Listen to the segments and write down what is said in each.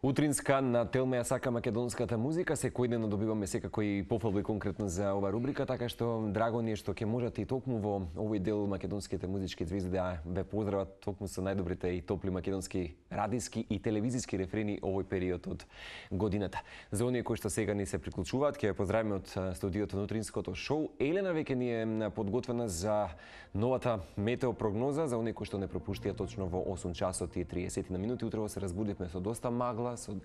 Утринска на Телме ја сака македонската музика, секој ден добиваме секако и пофалби конкретно за ова рубрика, така што драго ни е што ќе можете и токму во овој дел македонските музички звезди да ве поздрават токму со најдобрите и топли македонски радиски и телевизиски рефрени овој период од годината. За оние кои што сега ни се приклучуваат, ќе ве поздравиме од студиото на Утринското шоу. Елена веќе ни е подготвена за новата метео прогноза, за оние кои што не пропуштија точно во 8 часот и 30 минути. Утрово се разбудивме со доста магла, со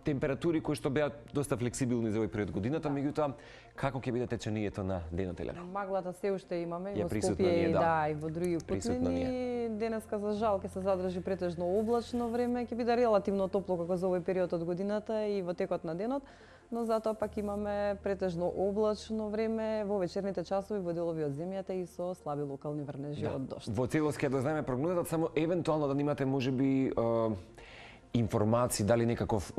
температури кои што беа доста флексибилни за овој период годината, меѓутоа како ќе биде течението на денот, Елена? Маглата се уште имаме и во присутна Скопје ни е, и во други путлини. Денеска за жал ќе се задржи претежно облачно време, ќе биде релативно топло како за овој период од годината и во текот на денот, но затоа пак имаме претежно облачно време во вечерните часови во делови од земјата и со слаби локални врнежи од дожд. Во целост ќе дознаеме прогнозата, само евентуално да имате можеби информации, дали некаков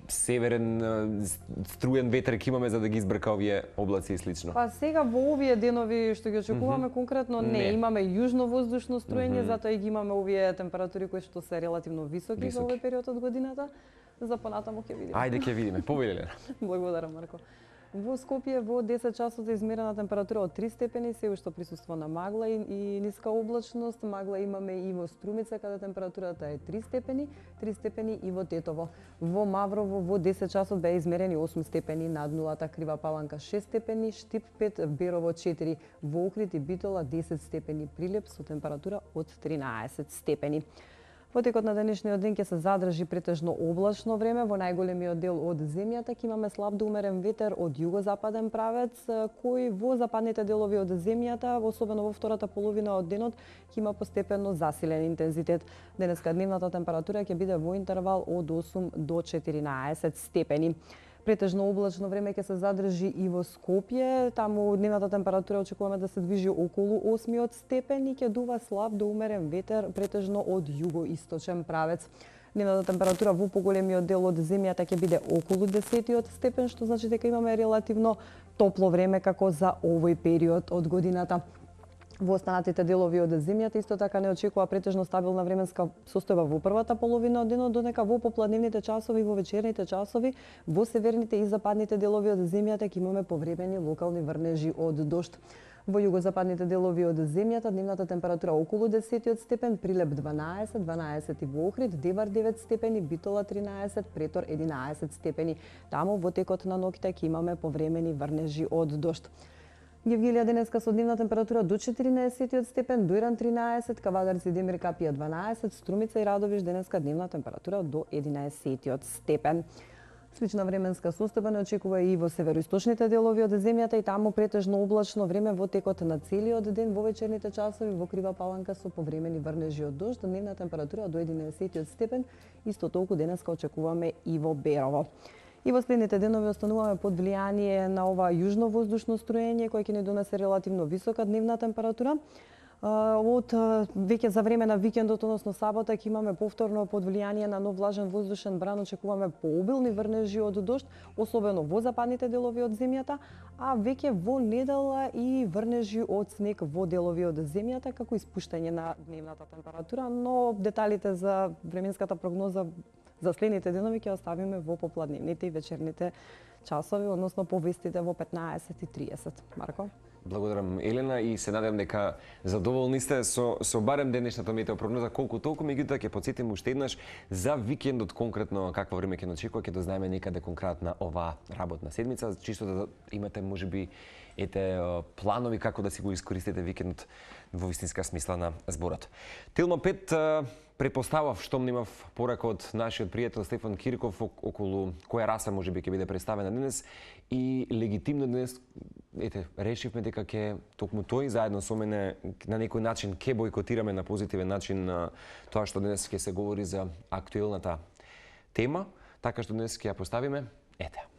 северен струен ветер ќе имаме за да ги избрка овие облаци и слично? Па сега во овие денови што ги очекуваме конкретно не имаме јужно воздушно струење, затоа и ги имаме овие температури кои што се релативно високи за овој период од годината. За понатаму ќе видиме. Ајде ќе видиме. Повели. Благодарам, Марко. Во Скопје во 10 часот е измерена температура од 3 степени, се уште присуство на магла и ниска облачност. Магла имаме и во Струмица, каде температурата е 3 степени и во Тетово. Во Маврово во 10 часот беа измерени 8 степени над нулата, Крива Паланка 6 степени, Штип 5, Берово 4, во Охрид и Битола 10 степени, Прилеп со температура од 13 степени. Во текот на денешниот ден ќе се задржи претежно облачно време, во најголемиот дел од земјата ќе имаме слаб до умерен ветер од југозападен правец, кој во западните делови од земјата, особено во втората половина од денот, ќе има постепено засилен интензитет. Денеска дневната температура ќе биде во интервал од 8 до 14 степени. Претежно облачно време ќе се задржи и во Скопје. Таму дневната температура очекуваме да се движи околу 8 степен и ќе дува слаб до умерен ветер претежно од југоисточен правец. Дневната температура во поголемиот дел од земјата ќе биде околу 10 степен, што значи дека имаме релативно топло време како за овој период од годината. Во останатите делови од земјата исто така не очекува претежно стабилна временска состојба во првата половина од денот, додека во попладневните часови и во вечерните часови во северните и западните делови од земјата ќе имаме повремени локални врнежи од дожд. Во југозападните делови од земјата дневната температура околу 10 степен, Прилеп 12 и во Охрид, Девар 9 степени, Битола 13, Претор 11 степени. Таму во текот на ноќта ќе имаме повремени врнежи од дожд. Гевгелија денеска со дневна температура до 14 степен, Дојран 13, Кавадарци и Демир Капија 12, Струмица и Радовиш денеска дневна температура до 11 степен. Слична временска состојба не очекува и во североисточните делови од земјата и таму претежно облачно време во текот на целиот ден, во вечерните часови во Крива Паланка со повремени врнежи од дожд, дневна температура до 11 степен, исто толку денеска очекуваме и во Берово. И во следните денови остануваме под влијание на ова јужно воздушно струење кој ќе ни донесе релативно висока дневна температура. Од веќе за време на викендот, односно сабота, ќе имаме повторно под влијание на нов влажен воздушен бран, очекуваме пообилни врнежи од дожд, особено во западните делови од земјата, а веќе во недела и врнежи од снег во делови од земјата, како испуштање на дневната температура, но деталите за временската прогноза за следните денови ќе оставиме во попладневните и вечерните часови, односно по вестите во 15:30. Марко? Благодарам, Елена, и се надевам дека задоволни сте со барем денешната метео прогноза колку толку, меѓутоа ќе потсетим уште еднаш за викендот конкретно какво време ќе очекува, ќе дознаеме некаде конкретна оваа работна седмица, чисто да имате можеби планови како да си го искористите викендот во вистинска смисла на зборот. Телма 5 препоставав што немав порака од нашиот пријател Стефан Кирков околу која раса можеби ќе биде представена денес и легитимно денес решивме дека ќе токму тој заедно со мене на некој начин ќе бойкотираме на позитивен начин тоа што денес ќе се говори за актуелната тема, така што денес ќе ја поставиме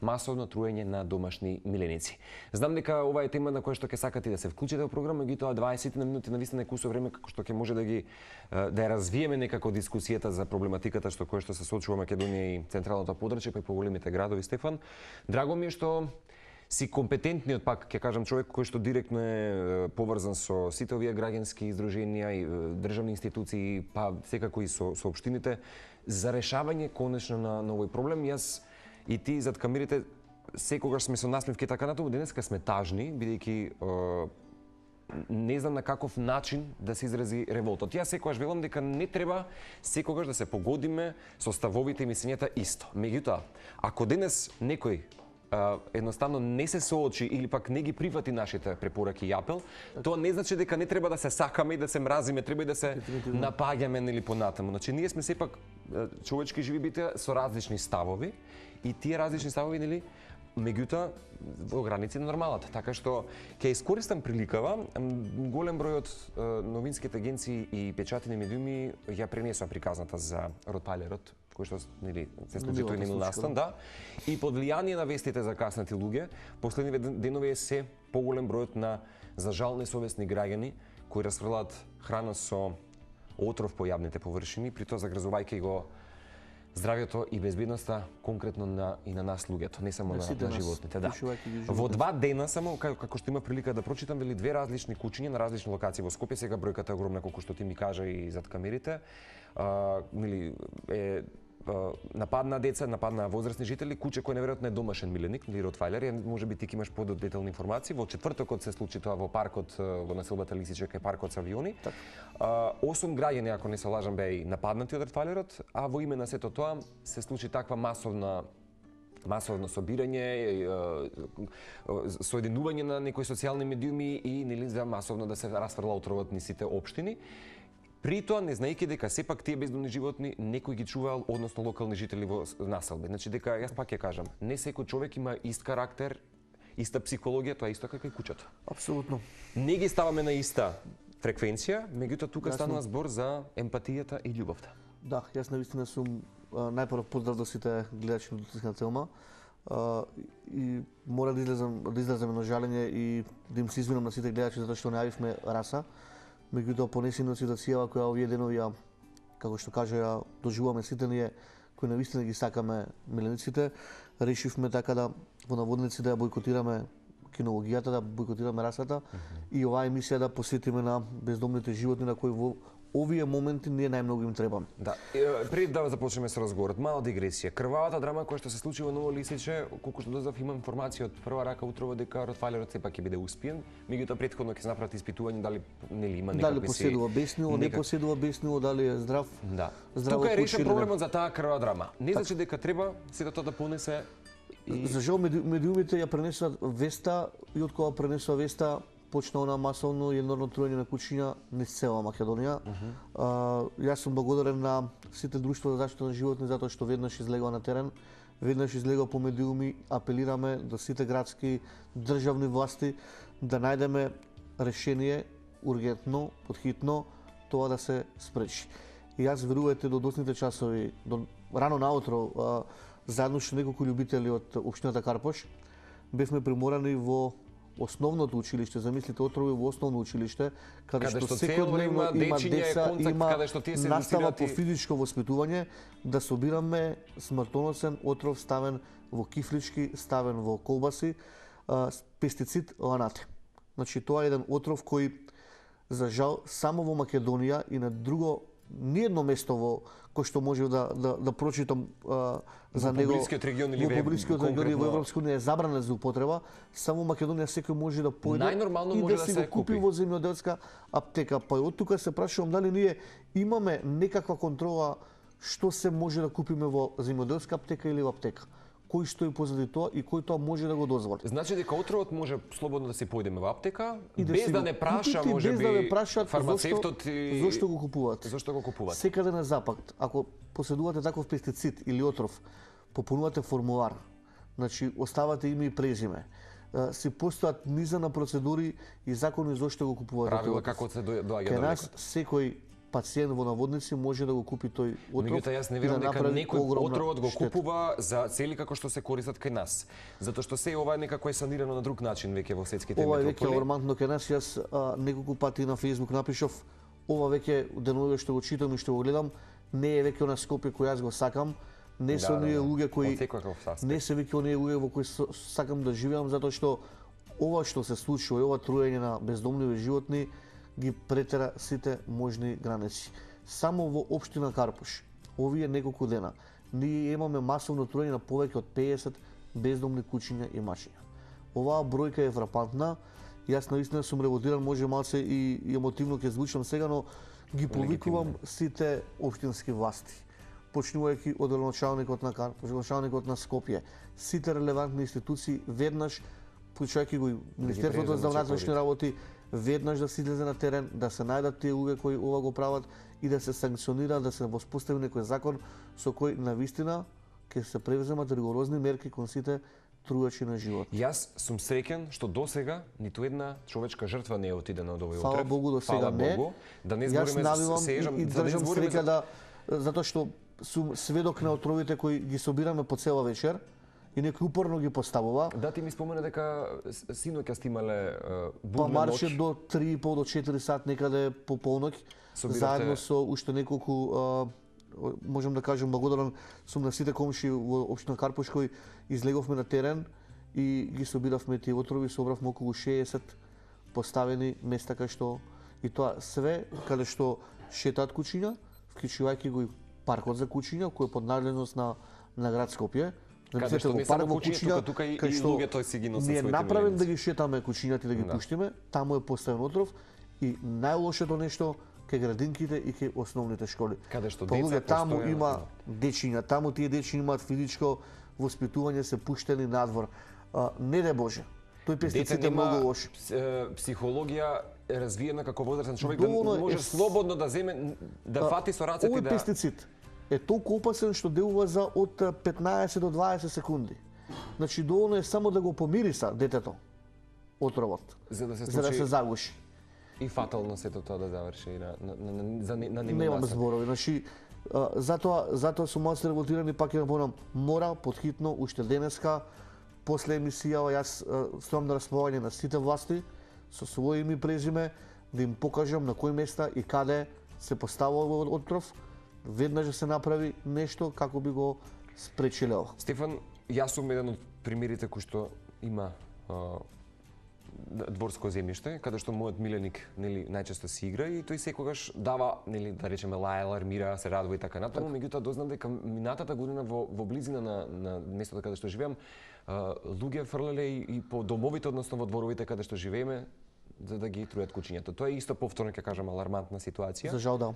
масовно труење на домашни миленици. Знам дека ова е тема на која што ќе сакате да се вклучите во програма, меѓутоа 20 минути навистина е кусо време како што ќе може да ја развиеме некако дискусијата за проблематиката која што се соочува Македонија и централното подрачје, па и поголемите градови. Стефан, драго ми е што си компетентниот, пак ќе кажам, човек кој што директно е поврзан со сите овие граѓански издруженија и државни институции, па секако и со општините, за решавање конечно на овој проблем. Јас и ти зад камерите секогаш сме со насмевки така натаму, денеска сме тажни, бидејќи не знам на каков начин да се изрази револтот. Јас секогаш велам дека не треба секогаш да се погодиме со ставовите и мислењата исто. Меѓутоа, ако денес некој едноставно не се соочи или пак не ги прифати нашите препораки и апел, тоа не значи дека не треба да се сакаме и да се мразиме, треба и да се напаѓаме нели понатаму. Значи ние сме сепак човечки живи битија со различни ставови и тие различни ставови нели меѓутоа во граници на нормалата. Така што ќе искористам приликава, голем број од новинските агенции и печатени медиуми ја пренесоа приказната за Ротвајлерот, кој што нели се случи тој немил настан, да. И под влијание на вестите за каснати луѓе, последниве денови е се поголем бројот на за жал несовесни граѓани кои расфрлаат храна со отров по јавните површини, притоа загрозувајќи го здравјето и безбедноста конкретно и на нас луѓето, не само на животните, да. Во 2 дена само како што има прилика да прочитам, вели 2 различни кучиња на различни локации во Скопје, сега бројката е огромна колку што ти ми кажа и зад камерите. Нели нападна деца, нападна возрастни жители, куче кој неверојатно е домашен миленик, нели Ротвајлер, можеби ти имаш подетални информации. Во четвртокот се случи тоа во паркот во населбата Лисиче, кај паркот со авиони. 8 граѓани, ако не се лажам, беа нападнати од Ротвајлерот, а во име на сето тоа се случи таква масовно собирање, соединување на некои социјални медиуми и нели за масовно да се расфрла отровот низ сите општини. При тоа, не знаејќи дека сепак тие бездомни животни некој ги чуваал, односно локални жители во населби. Значи дека јас пак ќе кажам, не секој човек има ист карактер, иста психологија, тоа исто како и куќето. Апсолутно. Не ги ставаме на иста фреквенција, меѓутоа тука станува збор за емпатијата и љубовта. Да, јас навистина сум најпрво поздрав до сите гледачи на Тутинска Целма и мора да излезам на жалење и да им се извинам на сите гледачи затоа што не јавивме раса. Меѓутоа понесено ситуацијава која овие денови како што кажа ја доживуваме сите ние кои навистина ги сакаме милениците, решивме така да во наводници да ја бойкотираме кинологијата, да бойкотираме расата и оваа емисија да посветиме на бездомните животни на кои во овие моменти ние најмногу им требаме. Да. Пред да започнеме со разговорот, мала дигресија. Крвавата драма која што се случи во Ново Лисиче, колку што дознав имам информација од прва рака утрово дека Ротвајлерот сепак ќе биде успиен, меѓутоа претходно ќе се направат испитување дали нели има некакви дали поседува бесниво, не поседува бесниво, дали е здрав. Да. Тука е решен проблемот за таа крвава драма. Не значи дека треба сето тоа да понесе и за жал медиумите ја пренесуваат веста и од кога пренесува веста почна она масовно и енорно труење на кучиња низ цела Македонија. Јас сум благодарен на сите друштва за заштита на животни затоа што веднаш излегува на терен, веднаш излегува по медиуми, апелираме до сите градски државни власти да најдеме решение ургентно, подхитно, тоа да се спречи. И јас верувате до доцните часови, до рано наутро, заедно со неколку љубители од општината Карпош, бевме приморани во основното училиште, замислите отрови во основно училиште, каде што секојдневно има деца, има настава по физичко воспитување, да собираме смртоносен отров ставен во кифлички, ставен во колбаси, пестицид ланате. Значи тоа е еден отров кој за жал само во Македонија и на друго ниедно место во кој што може да прочитам за него во поблискиот регион или во Европска унија е забрана за употреба, само Македонија секој може да појде и да си го купи во земјоделска аптека. Па од тука се прашувам дали ние имаме некаква контрола што се може да купиме во земјоделска аптека или во аптека. Кој стои позади тоа и кој тоа може да го дозволи. Значи дека отровот може слободно да се појдеме во аптека и без да не праша можеби фармацевтот и зошто го купуваат. Зошто го купуваат? Секаде на запад, ако поседувате таков пестицид или отров, попунувате формулар. Значи оставате име и презиме. Си постојат низа на процедури и закони зошто го купуваат. Правила како се доаѓа до лекот. Секој пациент во наводници може да го купи тој отров. Меѓутоа јас не верувам дека некој отровот го купува за цели како што се користат кај нас. Затоа што се ова некако е санирано на друг начин веќе во светските метрополи. Ова е веќе алармантно кај нас. Јас неколку пати на Facebook напишав, ова веќе деновиве што го читам и што го гледам, не е веќе на Скопје кој јас го сакам. Не се оние луѓе кои Од секојаков аспект. не се веќе оние луѓе во кои сакам да живеам затоа што ова што се случува и ова труење на бездомливи животни ги претера сите можни граници. Само во општина Карпуш, овие неколку дена, ние имаме масовно труење на повеќе од 50 бездомни кучиња и машиња. Оваа бројка е фрапантна. Јас наистина сум револтиран, може малце и емотивно ќе звучам сега, но ги повикувам сите општински власти, почнувајќи од началникот на Карпуш, началникот на Скопје, сите релевантни институции веднаш, почнувајќи го и Министерството за внатрешни работи, веднаш да се излезе на терен, да се најдат тие луѓе кои ова го прават и да се санкционира, да се воспостави некој закон со кој навистина ќе се превземат ригорозни мерки кон сите труачи на живот. Јас сум среќен што досега ниту една човечка жртва не е отидена од овој отрев. Фала Богу, до сега не. Да не Јас збориме навивам сежам, и држам среќа да, затоа што сум сведок на отровите кои ги собираме по цела вечер и некој упорно ги поставува. Да, ти ми спомена дека синоќа сте имале Па будна марше ноќ. до 3,5 до 4 сат некаде по полноќ, Собирате- заедно со уште неколку можам да кажам благодарен сум на сите комши во општина Карпуш кои излеговме на терен и ги собиравме тие отрови, собравме околу 60 поставени места кај што и тоа све каде што шетаат кучиња, вклучувајќи го и паркот за кучиња кој е под надлежност на град Скопје. Каде што не само кучиња, тука и кај што луѓето си ги носат ние своите направен миленици. да ги шетаме кучињата и да ги пуштиме, таму е поставен отров и најлошото нешто кај градинките и кај основните школи. Каде што Па деца луѓе, таму постојано- има дечиња, таму тие дечиња имаат физичко воспитување, се пуштени надвор. Не де Боже, тој пестицид е многу лош. Психологија е развиена како возрастен човек Доволно да е може слободно да земе, да фати со рацете и Овој да... пестицид е толку опасен што делува за од 15 до 20 секунди. Значи доволно е само да го помириса детето отровот, За да се за да случи се загуши. и фатално сето тоа да заврши на Немаме зборови. Значи, затоа сум малку револтиран и пак ќе напомнам, мора подхитно уште денеска после емисијава јас стојам на располагање на сите власти со своје име и презиме да им покажам на кои места и каде се поставува овој отров, веднаш да се направи нешто како би го спречиле ова. Стефан, јас сум еден од примерите кој што има дворско земјиште, каде што мојот миленик нели најчесто си игра и тој секогаш дава, нели да речеме лаја, алармира, се радува и така натаму, меѓутоа дознав дека минатата година во близина на местото каде што живеам, луѓе фрлеле и по домовите, односно во дворовите каде што живееме, за да ги трујат кучињата. Тоа е исто повторно ќе кажам алармантна ситуација. За жал да.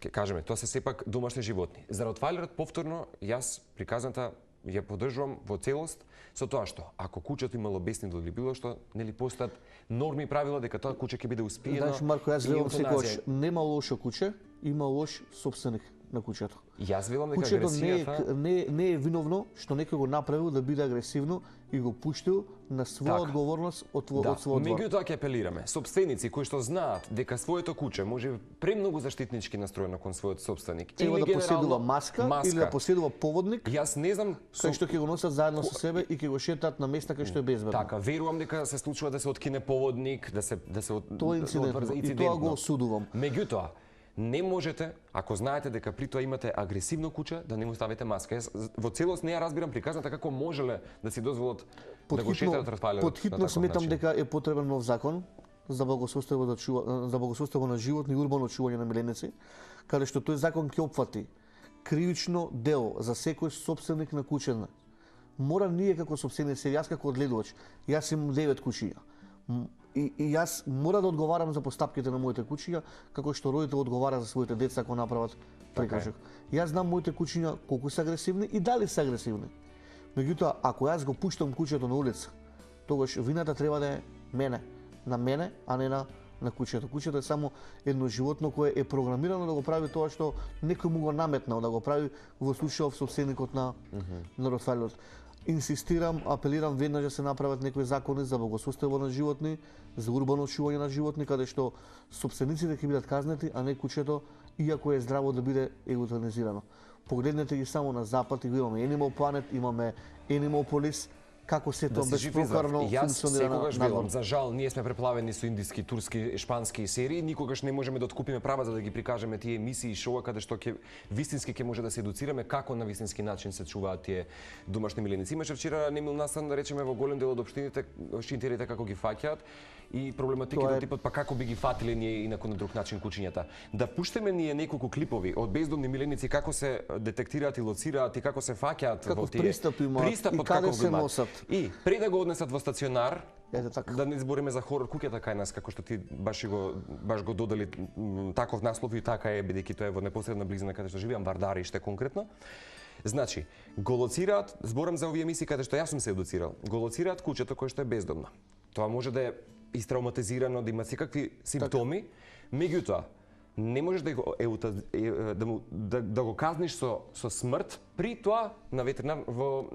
Ќе кажеме, тоа се сепак домашни животни. За ротвајлерот повторно јас приказната ја поддржувам во целост со тоа што ако кучето имало беснидо или било што, нели постојат норми и правила дека тоа куче ќе биде успиено. Значи Марко, јас и велам еутаназија. секогаш, нема лошо куче, има лош собственик на кучето. Јас велам дека Кучето агресијата не е виновно што некој го направил да биде агресивно и го пуштил на своја Така. одговорност од Да, својот двор. меѓутоа ќе апелираме. Собственици кои што знаат дека своето куче може премногу заштитнички настроено кон својот собственик Треба или да поседува генерално маска или да поседува поводник, Јас не знам кај што ќе го носат заедно со себе и ќе го шетаат на места кај што е безбедно. Така, верувам дека се случува да се откине поводник, да се Тоа е инцидентно и тоа го осудувам. Меѓутоа, не можете, ако знаете дека при тоа имате агресивно куче, да не му ставите маска. Јас во целост не ја разбирам приказната како можеле да си дозволат да го шетаат ротвајлерот. Подхитно сметам дека е потребен нов закон за благосостојство на животни и урбано чување на миленици, каде што тој закон ќе опфати кривично дело за секој собственик на куче. Мора ние како собственици, јас како одгледувач, јас имам 9 кучиња. И јас мора да одговарам за постапките на моите кучиња, како што родител одговара за своите деца ако направат прекршок. Јас знам моите кучиња колку се агресивни и дали се агресивни. Меѓутоа, ако јас го пуштам кучето на улица, тогаш вината треба да е на мене, а не на кучето. Кучето е само едно животно кое е програмирано да го прави тоа што некој му го наметнал да го прави, во случајов собственикот на ротвајлерот. Инсистирам, апелирам веднаш да се направат некои закони за благосостојство на животни, за урбано чување на животни, каде што собствениците ќе бидат казнети, а не кучето, иако е здраво да биде еутанизирано. Погледнете ги само на запад и го имаме Animal Planet, имаме Animal Police, како се тоа Да си жив и здрав. безпрокарно Јас функционира секогаш надвор. велам, за жал, ние сме преплавени со индиски, турски, шпански серии, никогаш не можеме да откупиме права за да ги прикажеме тие емисии и шоуа каде што ќе вистински ќе може да се едуцираме како на вистински начин се чуваат тие домашни миленици. Имаше вчера немил настан да речеме во голем дел од општините, шинтерите како ги фаќаат и проблематики Тоа до е- типот па како би ги фатиле ние инаку на друг начин кучињата. Да пуштиме ние неколку клипови од бездомни миленици како се детектираат и лоцираат и како се фаќаат во Каков тие пристап имаат и пристапот каде каков го се имаат. носат. И пред да го однесат во стационар, Ете така. да не збориме за хорор куќата кај нас, како што ти баш го додали таков наслов и така е, бидејќи тоа е во непосредна близина каде што живеам, Вардариште конкретно. Значи, го лоцираат, зборам за овие емисии каде што јас сум се едуцирал, го лоцираат куќето кое што е бездомно. Тоа може да е истравматизирано, да има секакви симптоми, меѓутоа, не можеш да го да го казниш со смрт, при тоа на ветеринар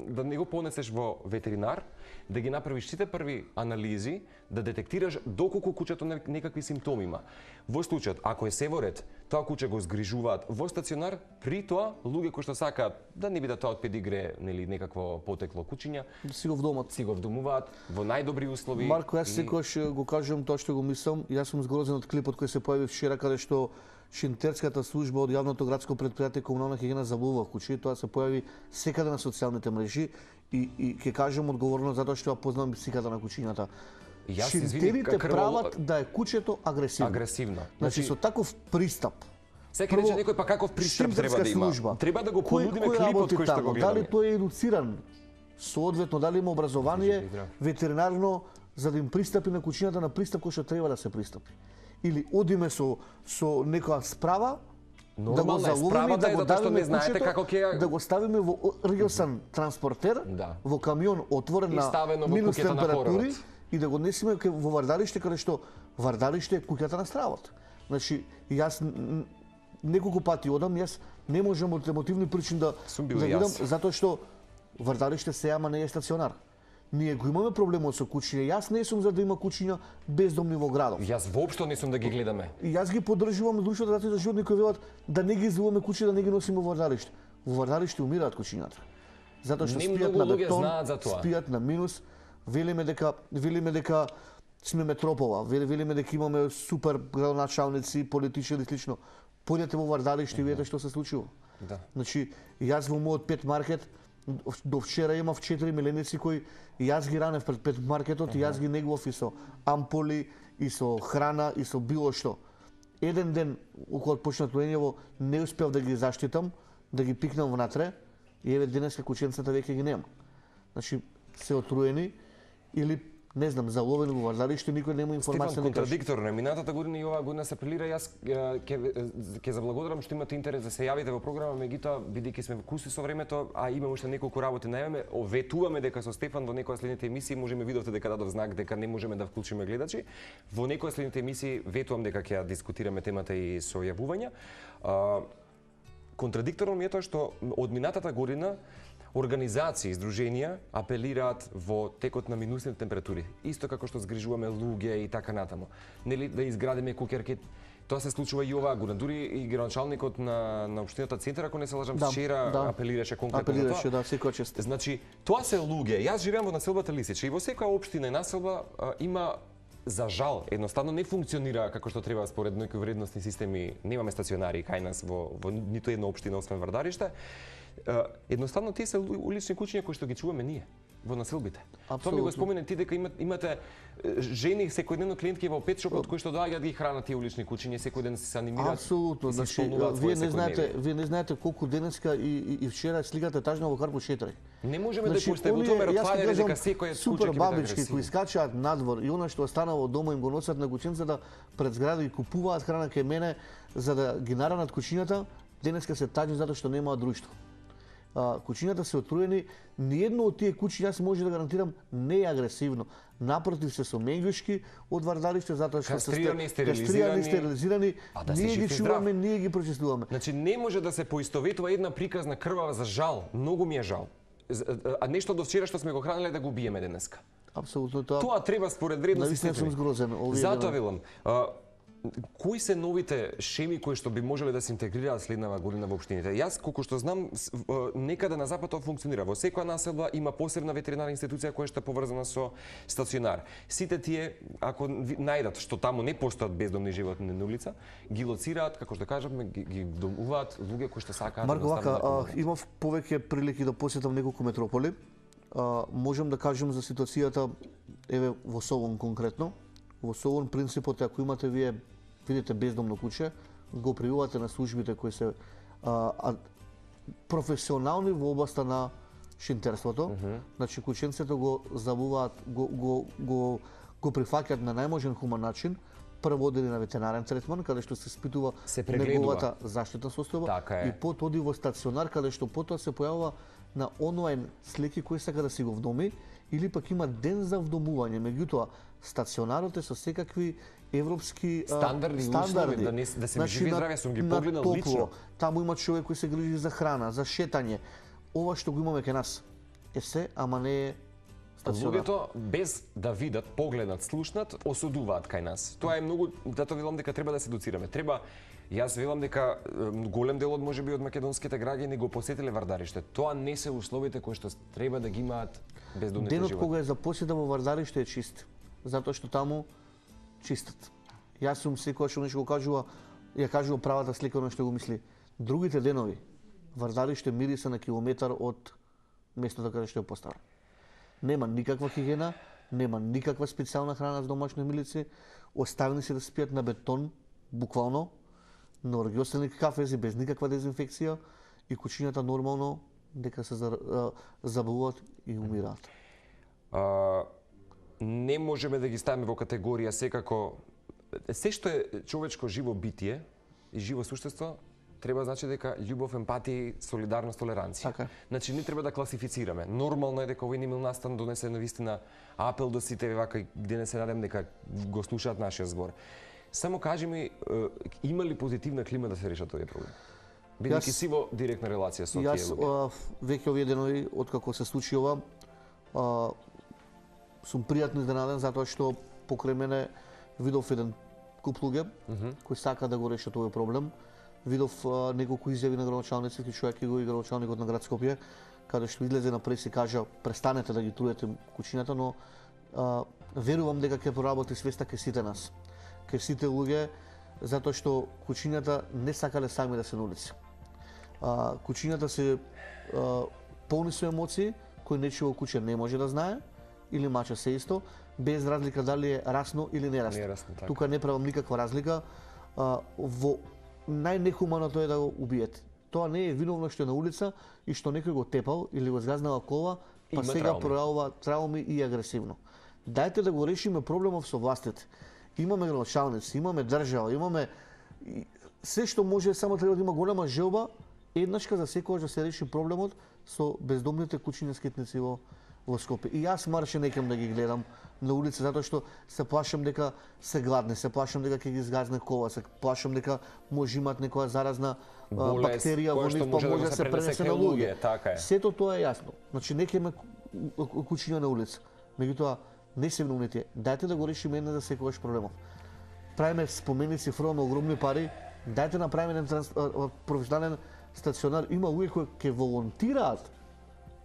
да не го понесеш во ветеринар, да ги направиш сите први анализи, да детектираш доколку куќето некакви симптоми има. Во случајот, ако е се во ред, тоа куќе го згрижуваат во стационар, при тоа луѓе кои што сакаат да не бидат тоа од педигре, нели некакво потекло кучиња, Си го вдомат. си го вдумуваат во најдобри услови. Марко, јас и- секогаш го кажувам тоа што го мислам. Јас сум згрозен од клипот кој се појави вчера каде што Шинтерската служба од јавното градско предпријатие комунална хигиена забува куќи. Тоа се појави секаде на социјалните мрежи и ќе кажам одговорно затоа што ја познавам психиката на куќињата. Јас, извини, Шинтерите крволо- прават да е куќето агресивно. агресивно. Значи со таков пристап. Секој рече некој па каков пристап треба Шинтерска да има. служба. Треба да го понудиме Кој клипот работи кој што таму? го Дали гледаме. тој е едуциран соодветно, дали има образование Здрав. ветеринарно за да им пристапи на куќињата на пристап кој што треба да се пристапи. Или одиме со некоја справа, да го Нормална е заловиме, справата да е го затоа што давиме не знаете куќето, како ќе ја- да го ставиме во релсан транспортер, Да. во камион отворен И на ставено во минус куќата на температури хорот. и да го несеме во Вардариште, каде што Вардариште е куќата на стравот. Значи, јас неколку пати одам, јас не можам од емотивни причини да Сум бил да и видам, јас. затоа што Вардариште се ама не е стационар. Ние го имаме проблемот со куќиња. Јас не сум за да има куќиња бездомни во градов. Јас воопшто не сум да ги гледаме. И јас ги поддржувам друштвото за живот, никои велат да не ги извуваме куќи, да не ги носиме во Вардариште. Во Вардариште умираат куќињата. Затоа што Не спијат многу на луѓе бетон, знаат за тоа. спијат на минус, велиме дека сме метропола, велиме дека имаме супер градоначалници, политичари и слично. Појдете во Вардариште и видите што се случува. Да. Значи, јас во мојот пет маркет до вчера имав 4 миленици кои јас ги ранев пред пет маркетот и јас ги негував и со амполи, и со храна, и со било што. Еден ден, кога почна тоењево, не успеав да ги заштитам, да ги пикнам внатре, и еве денеска кученцата веќе ги нема. Значи, се отруени или не знам, заловени во Вардариште, никој нема информација. Стефан, не каже. контрадикторно е. Минатата година и оваа година се апелира, јас ќе заблагодарам што имате интерес да се јавите во програма, меѓутоа бидејќи сме вкуси со времето, а имаме уште неколку работи најаваме, оветуваме дека со Стефан во некоја следните емисии можеме видовте дека дадов знак дека не можеме да вклучиме гледачи. Во некоја следните емисии ветувам дека ќе ја дискутираме темата и со јавувања. Контрадикторно ми е тоа што од минатата година организации, издруженија апелираат во текот на минусните температури, исто како што згрижуваме луѓе и така натаму. Нели да изградиме кукерки. Тоа се случува и оваа година. Дури и градоначалникот на општината Центар, ако не се лажам, вчера апелираше конкретно за тоа. Апелираше, да, секоја чест. Значи, тоа се луѓе. Јас живеам во населбата Лисиче и во секоја општина и населба има за жал едноставно не функционира како што треба според некои вредностни системи. Немаме стационари кај нас во ниту една општина освен Вардариште. Едноставно тие се улични куќиња кои што ги чуваме ние во населбите. Тоа ми го спомене ти дека имате жени секојдневно клиентки во петшопот кои што доаѓаат ги хранат тие улични куќиња, секој ден се анимираат. Апсолутно, значи вие не знаете колку денеска и вчера сликата тажна во Карпо 4. Не можеме да постигнуваме ротвајање дека секој супер бабички кои скачаат надвор и она што останало дома им го носат на куќенцата пред зграда и купуваат храна кај мене за да ги наранат куќињата, денеска се тажни затоа што немаат друштво. Куќињата се отруени, ниедно од тие куќи јас може да гарантирам не е агресивно. Напротив се со меѓушки од Вардариште затоа што се кастрирани, стерилизирани, ние ги чуваме, ние ги прочистуваме. Значи не може да се поистоветува една приказна крвава за жал. Многу ми е жал. А нешто до вчера што сме го хранеле да го убиеме денеска. Апсолутно тоа. Тоа треба според вредности. Навистина сум згрозен. Затоа велам, кои се новите шеми кои што би можеле да се интегрираат следнава година во општините? Јас колку што знам, некаде на запад тоа функционира. Во секоја населба има посебна ветеринарна институција која што е поврзана со стационар. Сите тие, ако најдат што таму не постојат бездомни животни на улица, ги лоцираат, како што кажавме, ги домуваат луѓе кои што сакаат. Марко, имав повеќе прилики да посетам неколку метрополи. Можам да кажам за ситуацијата еве во Солун конкретно. Во Солун принципот е ако имате видите бездомно куќе, го пријавувате на службите кои се професионални во областа на шинтерството. Значи кученцето го забуваат, го прифаќаат на најможен хуман начин, прво одели на ветеринарен третман каде што се испитува неговата заштитна состојба и потоа оди во стационар каде што потоа се појавува на онлайн слеки кој сака да си го вдоми или пак има ден за вдомување. Меѓутоа стационарот е со секакви европски стандарди, да се живи здраве, сум ги погледнал лично. Таму има човек кој се грижи за храна, за шетање. Ова што го имаме кај нас е се, ама не е стационар. Луѓето без да видат, погледнат, слушнат, осудуваат кај нас. Тоа е многу, затоа велам дека треба да се едуцираме. Јас велам дека голем дел од можеби од македонските граѓани го посетиле Вардариште. Тоа не се условите кои што треба да ги имаат бездомните животни. Денот кога е за посета во Вардариште е чист, затоа што таму чистат. Јас сум секојаш што нешто го кажува, ја кажува правата слика на што го мисли. Другите денови Вардариште мириса на километар од местото каде што е поставено. Нема никаква хигиена, нема никаква специјална храна за домашни милици, оставени се да спијат на бетон, буквално, на оргиостени кафези без никаква дезинфекција и кучињата нормално дека се заболуваат и умираат. Не можеме да ги ставиме во категорија секако се што е човечко живо битие и живо суштество треба значи дека љубов, емпатија, солидарност, толеранција. Така. Значи не треба да класифицираме. Нормално е дека овој Немил Настан донесе навистина апел до сите вака где не се надем дека го слушаат нашиот збор. Само кажи ми, има ли позитивна клима да се решат овој проблем? Бидејќи си во директна релација со тие луѓе. Јас веќе овие денови откако се случи ова, сум пријатно изненаден затоа што покрај мене видов еден куп луѓе кои сака да го решат овој проблем. Видов неколку изјави на градоначалници, вклучувајќи го и градоначалникот на град Скопје, каде што излезе на прес и кажа престанете да ги труете кучињата, но верувам дека ќе проработи свеста кај сите нас. Кај сите луѓе, затоа што кучињата не сакале сами да се на улици. Кучињата се полни со емоции, кој нечиво куче не може да знае, или мача се исто, без разлика дали е расно или нерасно. Тука не правам никаква разлика. Во најнехуманото е да го убиете. Тоа не е виновно што е на улица и што некој го тепал или го згазнала кола, па сега пројавува трауми и агресивно. Дајте да го решиме проблемов со властите. Имаме градоначалници, имаме држава, имаме се што може, само треба да има голема желба, еднашка за секогаш да се реши проблемот со бездомните кучиња скитници во Скопје. И јас марше некам да ги гледам на улица затоа што се плашам дека се гладни, се плашам дека ќе ги згазне кола, се плашам дека може имат некоја заразна бактерија во нив, па може да се пренесе на луѓе. Сето тоа е јасно. Значи не ќе ме кучиња на улица. Меѓутоа не се виновните. Дајте да го решиме една за секогаш проблемов. Правиме споменици, фрламе огромни пари, дајте направиме професионален стационар. Има луѓе кои ќе волонтираат.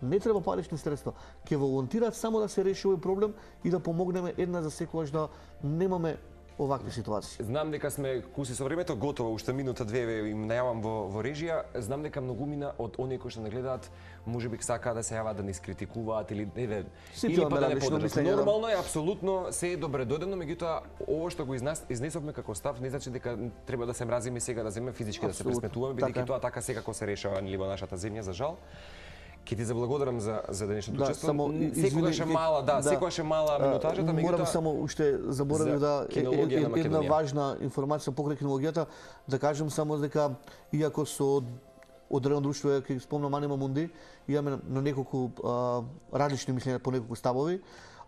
Не треба парични средства. Ќе волонтираат само да се реши овој проблем и да помогнеме една за секогаш да немаме овакви ситуации. Знам дека сме куси со времето, готово, уште минута-две им најавам во режија. Знам дека многумина од оние кои што не гледаат, можеби сакаат да се јават да ни критикуваат или па да не подржат. Нормално е, апсолутно се е добре дојдено, меѓутоа ово што го изнесовме како став не значи дека треба да се мразиме сега да земеме физички да се пресметуваме, бидејќи тоа така секако се решава во нашата земја за жал. Ќе ти заблагодарам за денешното учество. Секогаш е мала, секогаш е мала минутажата, меѓутоа морам само уште заборавив да една важна информација покрај кинологијата, да кажам само дека иако со одредено друштво ќе спомнам Анима Мунди, имаме на неколку различни мислења по неколку ставови.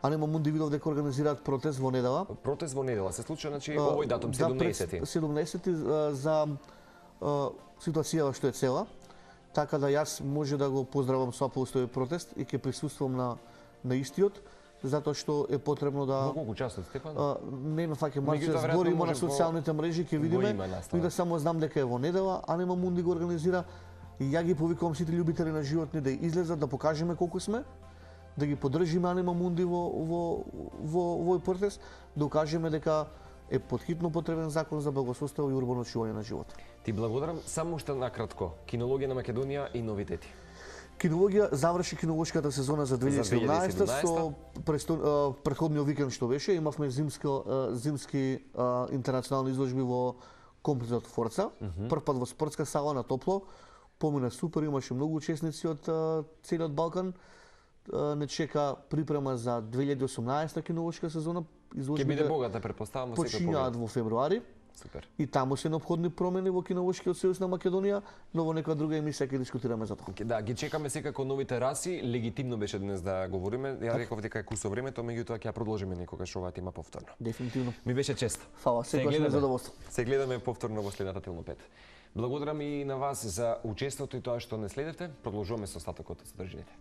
Анима Мунди видов дека организираат протест во недела. Протест во недела се случува, значи овој датум 17. 17 за ситуацијава што е цела. Така да јас може да го поздравам со апостолови протест и ќе присуствувам на истиот затоа што е потребно да Во колку часот, Стефан? не ме фаќа Марци, Меѓутоа, веројатно збориме на може социјалните мрежи, ќе видиме. има настава. И да само знам дека е во недела, Анема Мунди го организира. И ја ги повикувам сите љубители на животни да излезат, да покажеме колку сме, да ги поддржиме Анема Мунди во овој протест, да укажеме дека е потхитно потребен закон за благосостојство и урбано чување на живот. Ти благодарам. Само уште накратко. Кинологија на Македонија и новитети. Кинологија заврши кинолошката сезона за 2017 со претходниот викенд што беше. Имавме зимски интернационални изложби во комплексот Форца. Прв пат во спортска сала на топло. Помина супер, имаше многу учесници од целиот Балкан. Не чека припрема за 2018 кинолошка сезона. Ќе биде богата, претпоставам, во секој поглед. Почињаат во февруари. Супер. И таму се неопходни промени во Кинолошкиот сојуз на Македонија, но во некоја друга емисија ќе дискутираме за тоа. Да, ги чекаме секако новите раси. Легитимно беше денес да говориме. Ја реков дека е кусо времето, меѓутоа ќе ја продолжиме некогаш оваа тема повторно. Дефинитивно. Ми беше чест. Фала, секогаш ме задоволство. Се гледаме повторно во следната Телно 5. Благодарам и на вас за учеството и тоа што не следевте. Продолжуваме со остатокот од содржините.